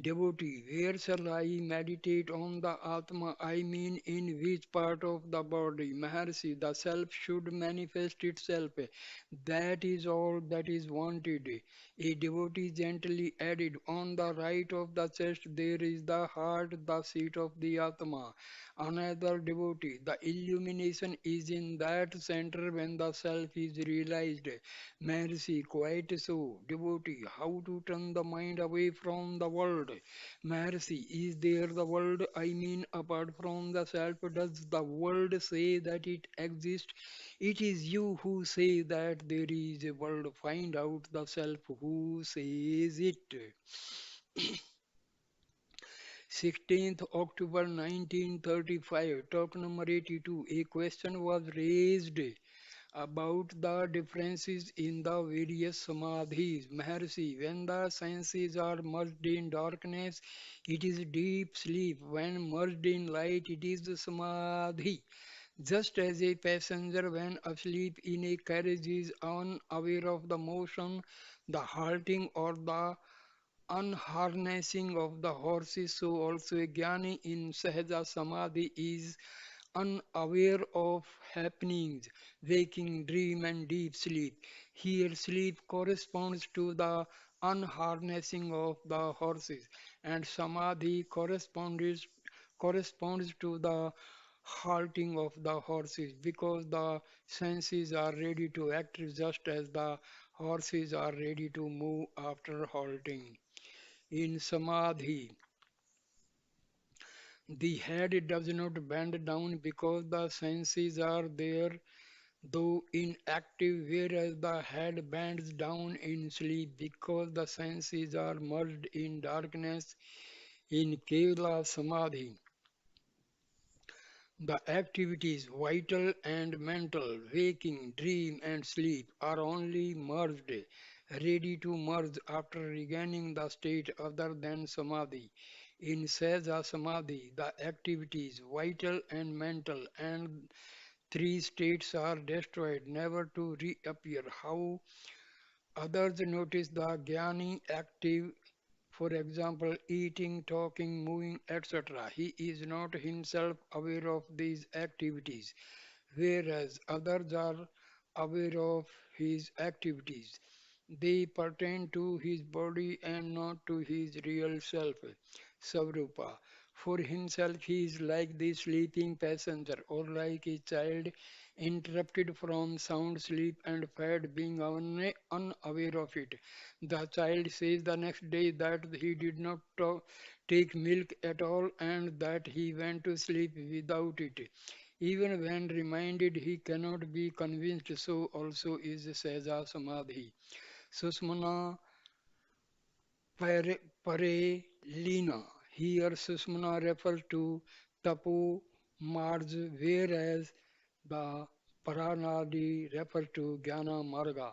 Devotee, where shall I meditate on the Atma? I mean, in which part of the body? Maharshi, the self should manifest itself. That is all that is wanted. A devotee gently added, on the right of the chest there is the heart, the seat of the Atma. Another devotee, the illumination is in that center when the self is realized. Mercy, quite so. Devotee, how to turn the mind away from the world? Mercy, is there the world? I mean, apart from the self, does the world say that it exists? It is you who say that there is a world. Find out the self who says it. 16th October 1935, talk number 82. A question was raised about the differences in the various samadhis. Maharshi, when the senses are merged in darkness, it is deep sleep. When merged in light, it is samadhi. Just as a passenger when asleep in a carriage is unaware of the motion, the halting or the unharnessing of the horses, so also a jnani in Sahaja Samadhi is unaware of happenings, waking, dream, and deep sleep. Here, sleep corresponds to the unharnessing of the horses, and Samadhi corresponds to the halting of the horses because the senses are ready to act just as the horses are ready to move after halting. In Samadhi, the head does not bend down because the senses are there, though inactive, whereas the head bends down in sleep because the senses are merged in darkness. In Kela Samadhi, the activities, vital and mental, waking, dream, and sleep, are only merged, ready to merge after regaining the state other than samadhi. In Saja Samadhi, the activities, vital and mental, and three states are destroyed, never to reappear. How others notice the jnani active, for example, eating, talking, moving, etc. He is not himself aware of these activities, whereas others are aware of his activities. They pertain to his body and not to his real self, Savrupa. For himself, he is like the sleeping passenger or like a child interrupted from sound sleep and fed being unaware of it. The child says the next day that he did not take milk at all and that he went to sleep without it. Even when reminded, he cannot be convinced, so also is Seja Samadhi. Susmana Parelina. Here Susmana refers to Tapo Marg, whereas the Paranadi refers to Jnana Marga.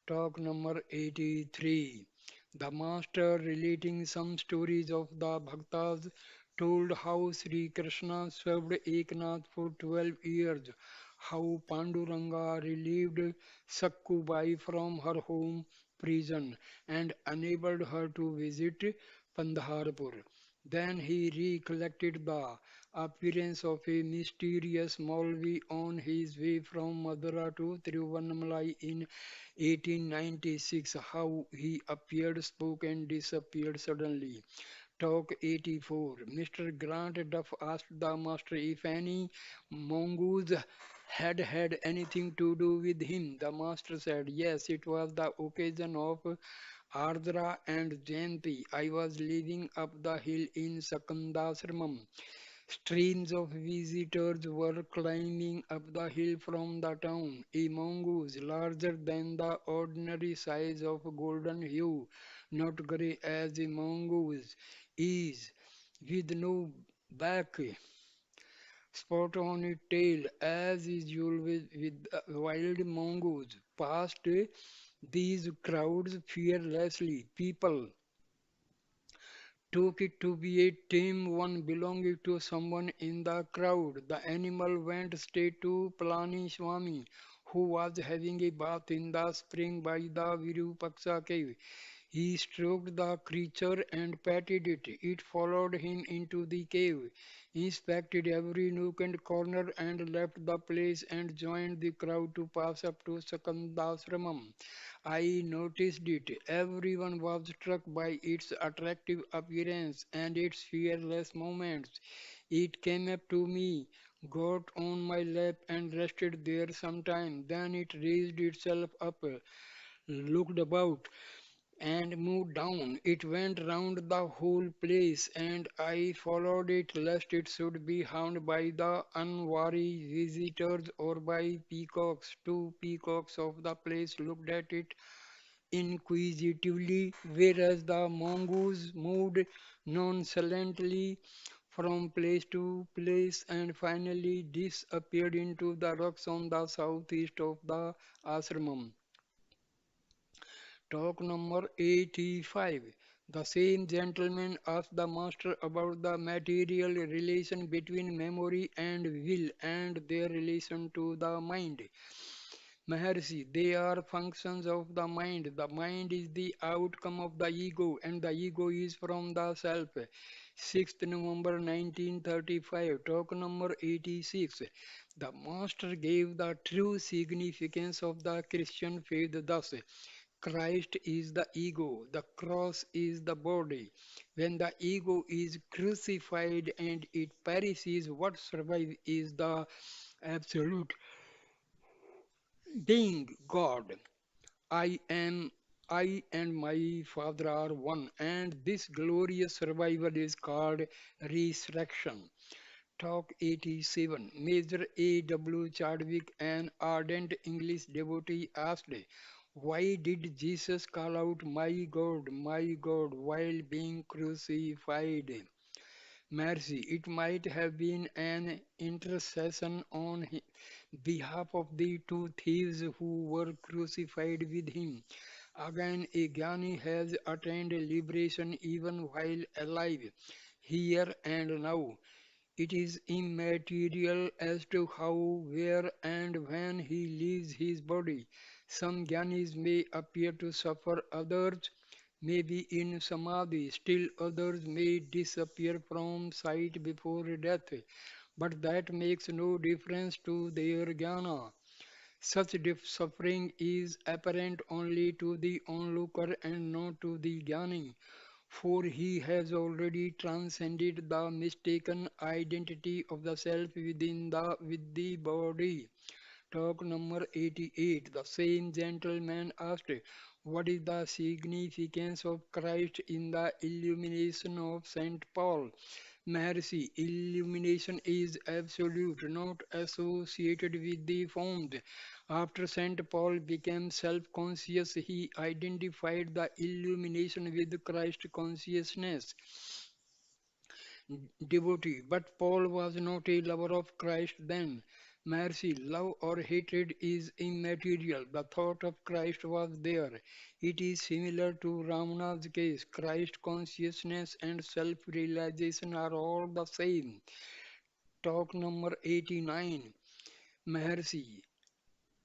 Talk number 83. The master relating some stories of the Bhaktas told how Sri Krishna served Eknath for 12 years, how Panduranga relieved Sakkubai from her home prison and enabled her to visit Pandharpur. Then he recollected the appearance of a mysterious Maulvi on his way from Madura to Tiruvannamalai in 1896. How he appeared, spoke, and disappeared suddenly. Talk 84. Mr. Grant Duff asked the master if any mongoose had anything to do with him. The master said, yes, it was the occasion of Ardra and Jayanti. I was living up the hill in Sakandasramam. Streams of visitors were climbing up the hill from the town. A mongoose larger than the ordinary size of golden hue, not grey as a mongoose is, with no back spot on its tail, as is usual with wild mongoose, passed these crowds fearlessly. People took it to be a tame one belonging to someone in the crowd. The animal went straight to Palani Swami, who was having a bath in the spring by the Virupaksha cave. He stroked the creature and petted it. It followed him into the cave, inspected every nook and corner, and left the place and joined the crowd to pass up to Sakandasramam. I noticed it. Everyone was struck by its attractive appearance and its fearless movements. It came up to me, got on my lap, and rested there some time. Then it raised itself up, looked about, and moved down. It went round the whole place, and I followed it lest it should be harmed by the unwary visitors or by peacocks. Two peacocks of the place looked at it inquisitively, whereas the mongoose moved nonchalantly from place to place and finally disappeared into the rocks on the southeast of the ashramam. Talk number 85. The same gentleman asked the master about the material relation between memory and will and their relation to the mind. Maharshi, they are functions of the mind. The mind is the outcome of the ego, and the ego is from the self. 6th November 1935, talk number 86. The Master gave the true significance of the Christian faith thus. Christ is the ego, the cross is the body. When the ego is crucified and it perishes, what survives is the absolute being God. I am I and my Father are one, and this glorious survival is called resurrection. Talk 87. Major A. W. Chadwick, an ardent English devotee, asked, why did Jesus call out, my God, while being crucified? Mercy, it might have been an intercession on behalf of the two thieves who were crucified with him. Again, a Jnani has attained liberation even while alive, here and now. It is immaterial as to how, where, and when he leaves his body. Some jnanis may appear to suffer, others may be in samadhi, still others may disappear from sight before death. But that makes no difference to their jnana. Such suffering is apparent only to the onlooker and not to the jnani, for he has already transcended the mistaken identity of the self with the body. Talk number 88. The same gentleman asked, what is the significance of Christ in the illumination of Saint Paul? Maharshi, illumination is absolute, not associated with the forms. After Saint Paul became self-conscious, he identified the illumination with Christ consciousness devotee. But Paul was not a lover of Christ then. Mercy, love or hatred is immaterial. The thought of Christ was there. It is similar to Ramana's case. Christ consciousness and self realization are all the same. Talk number 89. Maharshi.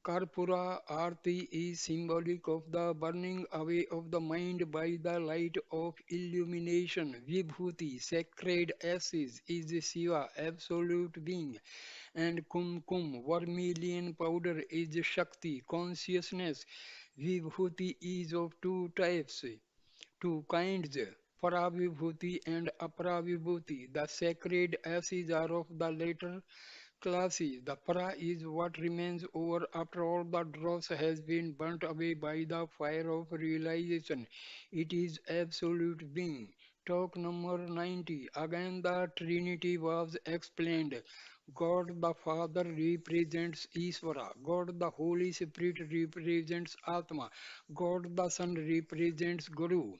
Karpura Arti is symbolic of the burning away of the mind by the light of illumination. Vibhuti, sacred ashes, is Shiva, absolute being. And Kumkum, vermilion powder, is Shakti, consciousness. Vibhuti is of two types, two kinds. Paravibhuti and Aparavibhuti. The sacred ashes are of the latter classes. The para is what remains over after all the dross has been burnt away by the fire of realization. It is absolute being. Talk number 90. Again the Trinity was explained. God the Father represents Ishvara. God the Holy Spirit represents Atma. God the Son represents Guru.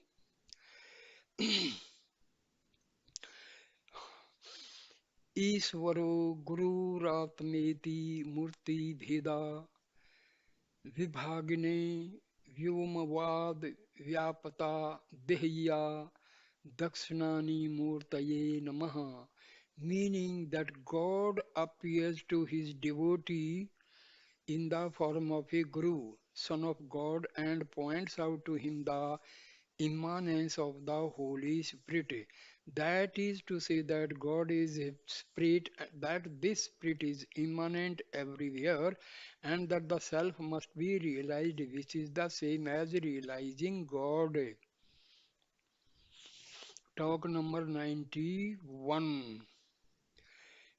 ईश्वरो गुरुरात्मेति मूर्ति भेदा विभागिने व्योमवाद व्यापता देह्या दक्षिणानि मूर्तये नमः, meaning that God appears to his devotee in the form of a Guru, Son of God, and points out to him the immanence of the Holy Spirit. That is to say that God is a spirit, that this spirit is immanent everywhere, and that the self must be realized, which is the same as realizing God. Talk number 91.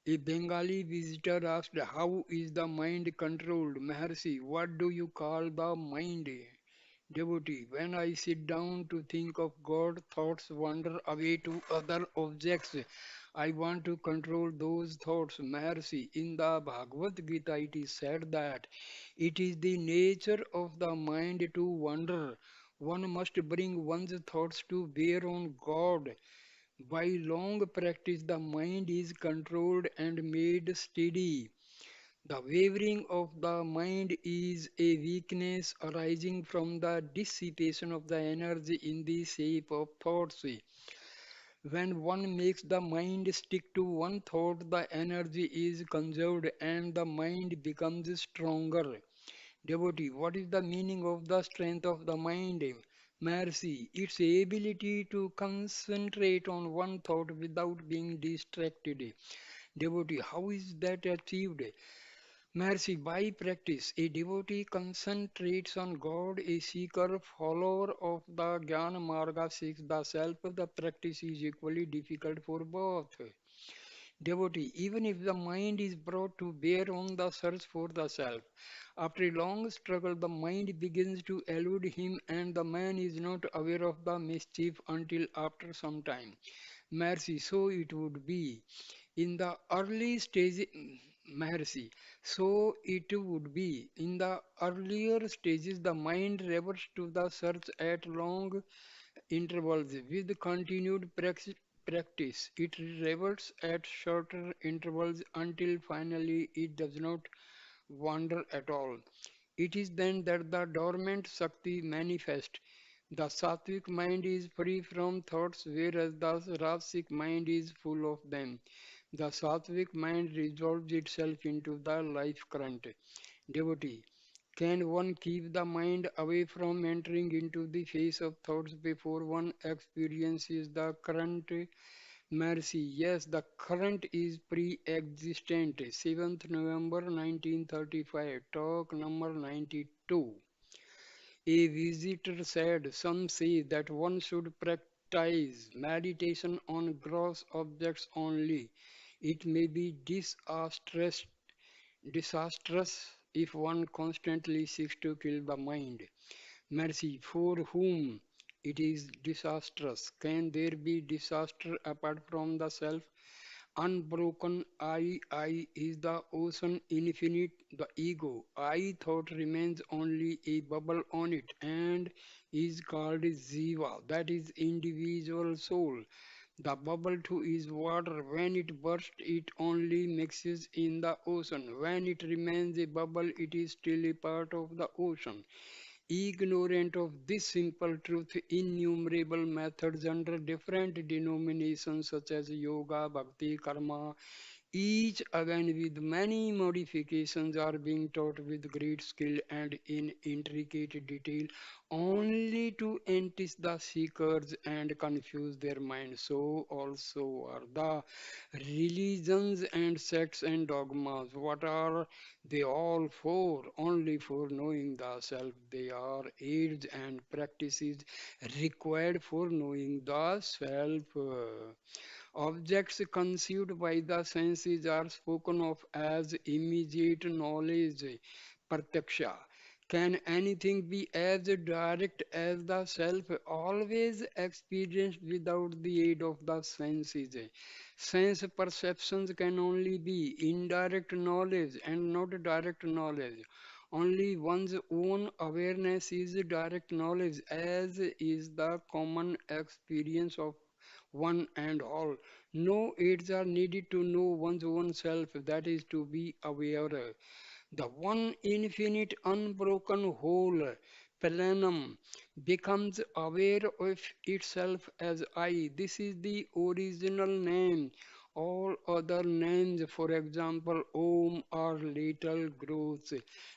A Bengali visitor asked, how is the mind controlled? Maharshi, what do you call the mind? Devotee, when I sit down to think of God, thoughts wander away to other objects. I want to control those thoughts. Mercy. In the Bhagavad Gita, it is said that it is the nature of the mind to wander. One must bring one's thoughts to bear on God. By long practice, the mind is controlled and made steady. The wavering of the mind is a weakness arising from the dissipation of the energy in the shape of thoughts. When one makes the mind stick to one thought, the energy is conserved and the mind becomes stronger. Devotee, what is the meaning of the strength of the mind? Mercy, its ability to concentrate on one thought without being distracted. Devotee, how is that achieved? Mercy, by practice, a devotee concentrates on God, a seeker, follower of the Jnana Marga seeks the self. The practice is equally difficult for both. Devotee, even if the mind is brought to bear on the search for the self, after a long struggle, the mind begins to elude him, and the man is not aware of the mischief until after some time. Mercy, so it would be. In the early stage, Maharshi, so it would be. In the earlier stages, the mind reverts to the search at long intervals. With continued practice, it reverts at shorter intervals until finally it does not wander at all. It is then that the dormant Shakti manifests. The sattvic mind is free from thoughts, whereas the rajasic mind is full of them. The sattvic mind resolves itself into the life current. Devotee, can one keep the mind away from entering into the phase of thoughts before one experiences the current Mercy, yes, the current is pre-existent. 7th November 1935, talk number 92. A visitor said, some say that one should practice meditation on gross objects only. It may be disastrous if one constantly seeks to kill the mind. Mercy, for whom it is disastrous. Can there be disaster apart from the self? Unbroken I is the ocean infinite, the ego. I thought remains only a bubble on it and is called Jiva, that is individual soul. The bubble too is water. When it bursts, it only mixes in the ocean. When it remains a bubble, it is still a part of the ocean. Ignorant of this simple truth, innumerable methods under different denominations such as yoga, bhakti, karma, each again with many modifications are being taught with great skill and in intricate detail only to entice the seekers and confuse their minds. So also are the religions and sects and dogmas. What are they all for? Only for knowing the self. They are aids and practices required for knowing the self. Objects conceived by the senses are spoken of as immediate knowledge, pratyaksha. Can anything be as direct as the self, always experienced without the aid of the senses? Sense perceptions can only be indirect knowledge and not direct knowledge. Only one's own awareness is direct knowledge, as is the common experience of one and all. No aids are needed to know one's own self, that is to be aware. The one infinite unbroken whole, plenum, becomes aware of itself as I. This is the original name. All other names, for example, Om, are little growths.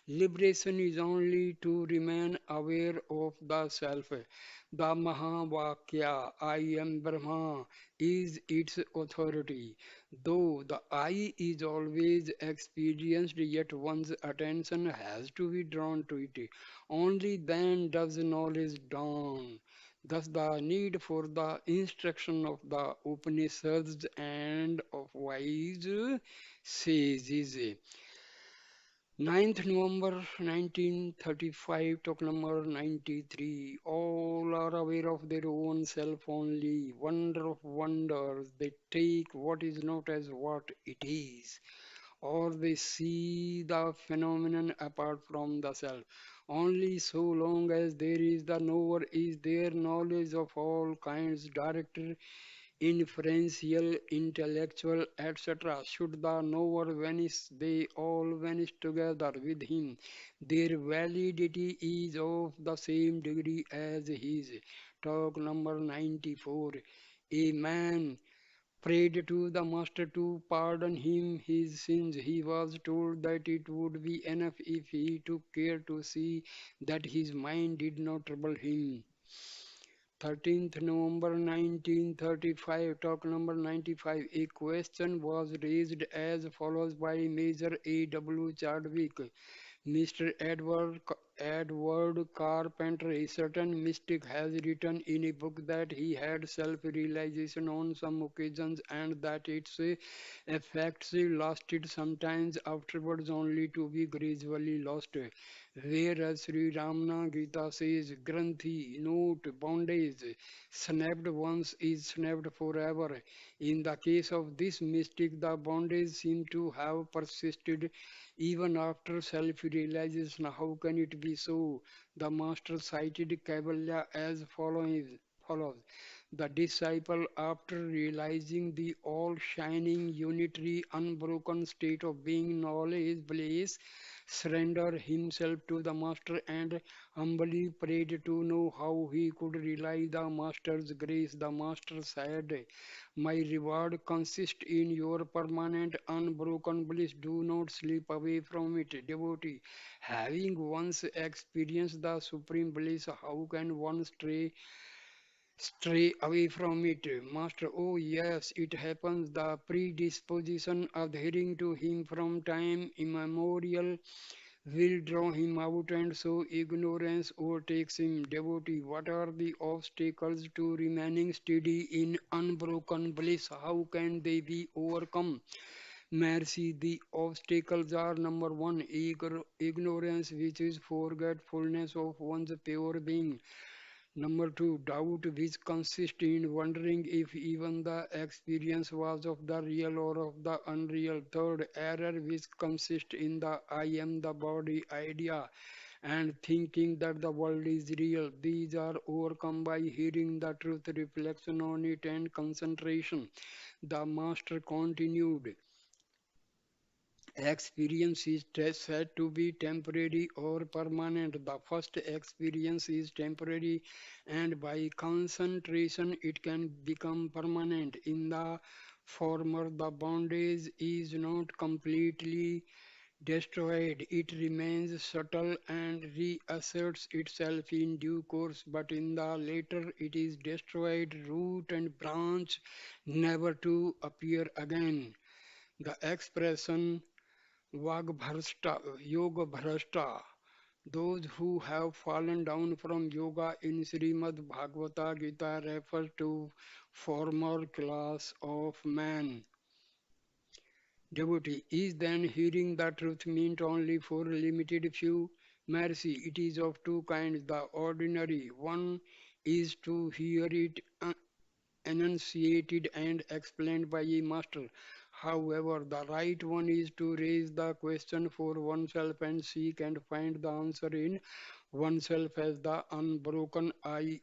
Liberation is only to remain aware of the self. The Mahavakya, I am Brahma, is its authority. Though the I is always experienced, yet one's attention has to be drawn to it. Only then does knowledge dawn. Thus, the need for the instruction of the Upanishads and of wise sages. 9th November 1935, talk number 93. All are aware of their own self only. Wonder of wonders, they take what is not as what it is, or they see the phenomenon apart from the self. Only so long as there is the knower is there knowledge of all kinds, direct, inferential, intellectual, etc. Should the knower vanish, they all vanish together with him. Their validity is of the same degree as his. Talk number 94. A man prayed to the master to pardon him his sins. He was told that it would be enough if he took care to see that his mind did not trouble him. 13th November 1935, talk number 95. A question was raised as follows by Major A. W. Chadwick. Mr. Edward Carpenter, a certain mystic, has written in a book that he had self-realization on some occasions and that its effects lasted sometimes afterwards only to be gradually lost. Whereas Sri Ramana Gita says, Granthi, note, bondage, snapped once is snapped forever. In the case of this mystic, the bondage seemed to have persisted even after self-realization. How can it be so? The master cited Kaivalya as follows. The disciple, after realizing the all-shining, unitary, unbroken state of being, knowledge, bliss, surrendered himself to the master and humbly prayed to know how he could realize the master's grace. The master said, my reward consists in your permanent unbroken bliss. Do not slip away from it, devotee. Having once experienced the supreme bliss, how can one stray stray away from it. Master, oh yes, it happens. The predisposition adhering to him from time immemorial will draw him out, and so ignorance overtakes him. Devotee, what are the obstacles to remaining steady in unbroken bliss? How can they be overcome? Mercy, the obstacles are number one, ignorance, which is forgetfulness of one's pure being. Number two, doubt, which consists in wondering if even the experience was of the real or of the unreal. Third, error, which consists in the I am the body idea and thinking that the world is real. These are overcome by hearing the truth, reflection on it, and concentration. The Master continued. Experience is said to be temporary or permanent. The first experience is temporary, and by concentration, it can become permanent. In the former, the bondage is not completely destroyed, it remains subtle and reasserts itself in due course, but in the later, it is destroyed, root and branch, never to appear again. The expression Vagbhrashta, Yoga Bhrashta, those who have fallen down from yoga in Srimad Bhagavata Gita refer to former class of man. Devotee is then hearing the truth meant only for a limited few. Mercy, it is of two kinds. The ordinary one is to hear it enunciated and explained by a master. However, the right one is to raise the question for oneself and seek and find the answer in oneself as the unbroken I.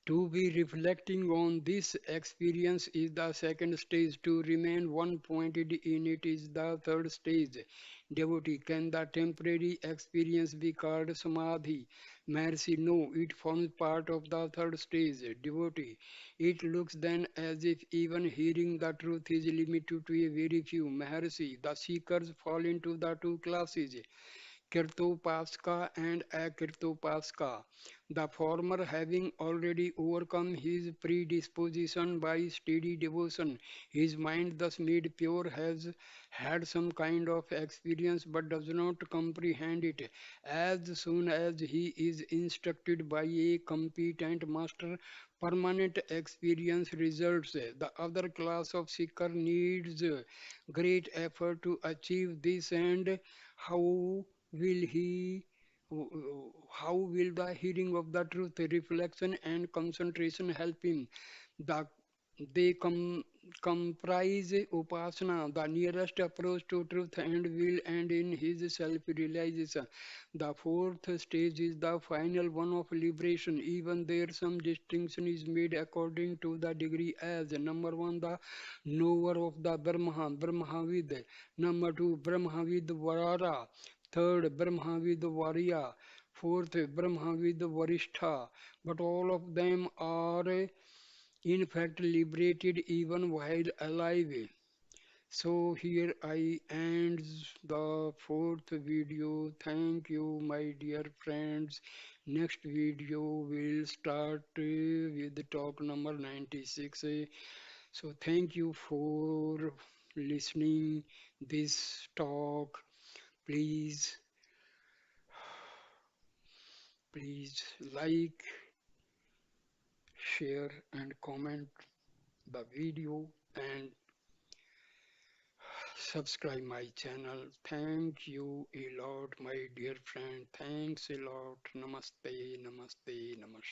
To be reflecting on this experience is the second stage. To remain one pointed in it is the third stage. Devotee, can the temporary experience be called samadhi? Mercy, no, it forms part of the third stage. Devotee, it looks then as if even hearing the truth is limited to a very few. Maharshi, the seekers fall into the two classes. Kirtopaska and Akirtopaska, the former having already overcome his predisposition by steady devotion. His mind thus made pure has had some kind of experience but does not comprehend it. As soon as he is instructed by a competent master, permanent experience results. The other class of seeker needs great effort to achieve this, and how will he how will the hearing of the truth, reflection and concentration help him? The they comprise upasana, the nearest approach to truth and will and in his self-realization. The fourth stage is the final one of liberation. Even there some distinction is made according to the degree as number one, the knower of the Brahmavid. Number two, Brahmavid Varara. Third, Brahmavid Varya. Fourth, Brahmavid Varishtha. But all of them are in fact liberated even while alive. So here I end the fourth video. Thank you, my dear friends. Next video will start with the talk number 96. So thank you for listening this talk. Please, please like, share and comment the video and subscribe my channel. Thank you a lot, my dear friend. Thanks a lot. Namaste, namaste, namaste.